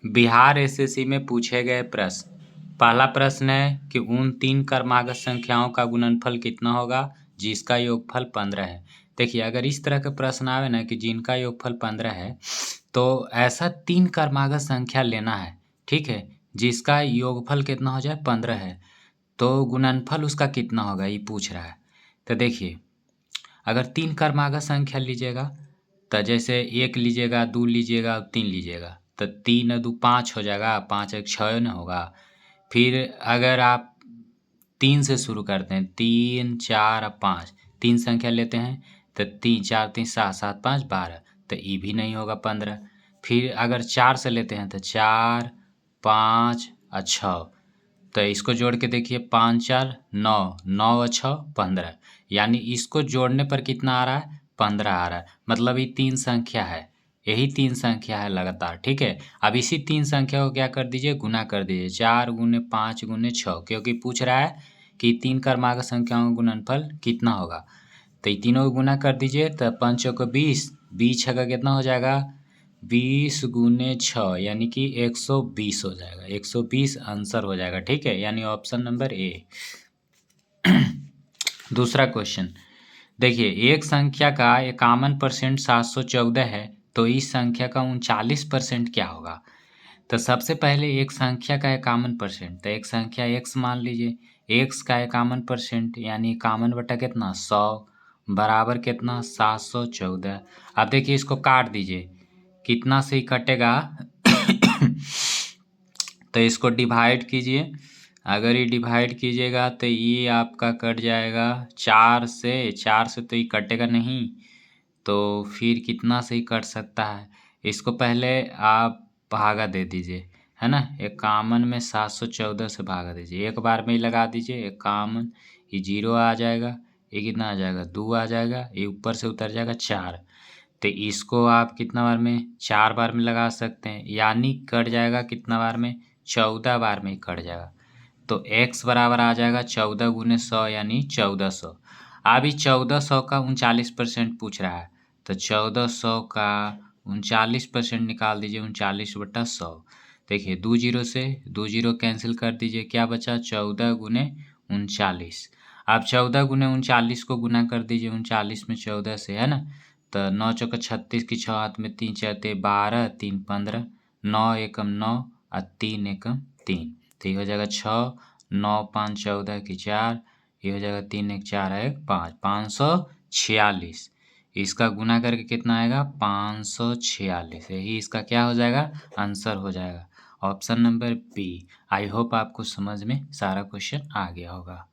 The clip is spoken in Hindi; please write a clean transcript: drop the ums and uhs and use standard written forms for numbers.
बिहार एसएससी में पूछे गए प्रश्न। पहला प्रश्न है कि उन 3 क्रमागत संख्याओं का गुणनफल कितना होगा जिसका योगफल 15 है। देखिए, अगर इस तरह के प्रश्न आवे ना कि जिनका योगफल 15 है, तो ऐसा 3 क्रमागत संख्या लेना है, ठीक है, जिसका योगफल कितना हो जाए 15 है, तो गुणनफल उसका कितना होगा ये पूछ रहा है। तो देखिए, अगर 3 क्रमागत संख्या लीजिएगा तो जैसे 1 लीजिएगा, 2 लीजिएगा, 3 लीजिएगा, तो 3 और 2 5 हो जाएगा, 5 एक 6 न होगा। फिर अगर आप 3 से शुरू करते हैं, 3 4 और 5, 3 संख्या लेते हैं तो 3 4 3 7 7 5 12, तो ये भी नहीं होगा 15। फिर अगर 4 से लेते हैं तो 4 5 और 6, तो इसको जोड़ के देखिए, 5 4 9, 9 और 6 15, यानी इसको जोड़ने पर कितना आ रहा है 15 आ रहा है। मतलब ये 3 संख्या है, यही 3 संख्या है लगातार, ठीक है। अब इसी 3 संख्या को क्या कर दीजिए, गुना कर दीजिए, 4 गुने 5 गुने 6, क्योंकि पूछ रहा है कि 3 क्रमागत संख्याओं का गुणनफल कितना होगा। तो ये तीनों को गुना कर दीजिए, तो 5 को 20, 20 का कितना हो जाएगा 20 गुने 6, यानी कि 120 हो जाएगा, 120 आंसर हो जाएगा, ठीक है, यानी ऑप्शन नंबर ए। दूसरा क्वेश्चन देखिए, एक संख्या का 51% 714 है, तो इस संख्या का 39% क्या होगा। तो सबसे पहले एक संख्या का 51%, तो एक संख्या x मान लीजिए, x का 51% यानी 51 बटा कितना 100 बराबर कितना 714। अब देखिए, इसको काट दीजिए, कितना से ही कटेगा तो इसको डिवाइड कीजिए। अगर ये डिवाइड कीजिएगा तो ये आपका कट जाएगा 4 से, 4 से तो ये कटेगा नहीं, तो फिर कितना से ही कट सकता है। इसको पहले आप भागा दे दीजिए, है ना, 51 में 714 से भागा दीजिए, एक बार में ही लगा दीजिए 51, ये 0 आ जाएगा, ये कितना आ जाएगा 2 आ जाएगा, ये ऊपर से उतर जाएगा 4। तो इसको आप कितना बार में 4 बार में लगा सकते हैं, यानी कट जाएगा कितना बार में 14 बार में ही कट जाएगा। तो x बराबर आ जाएगा 14 गुने 100 यानी 1400। अब इस 1400 का 39% पूछ रहा है, तो 1400 का 39% निकाल दीजिए, 39/100। देखिए, 2 जीरो से 2 जीरो कैंसिल कर दीजिए, क्या बचा 14 गुने 39। अब 14 गुने 39 को गुना कर दीजिए 39 में 14 से, है ना, तो 9 चौका 36 की 6 हाथ में 3 चौते 12, 3 15, 9 एकम 9 और 3 एकम 3, तो ये हो जाएगा 6, 9 5 14 की 4, ये हो जाएगा 3 1 4 1 5, 546। इसका गुना करके कितना आएगा 546, यही इसका क्या हो जाएगा आंसर हो जाएगा, option number B. I hope आपको समझ में सारा क्वेश्चन आ गया होगा।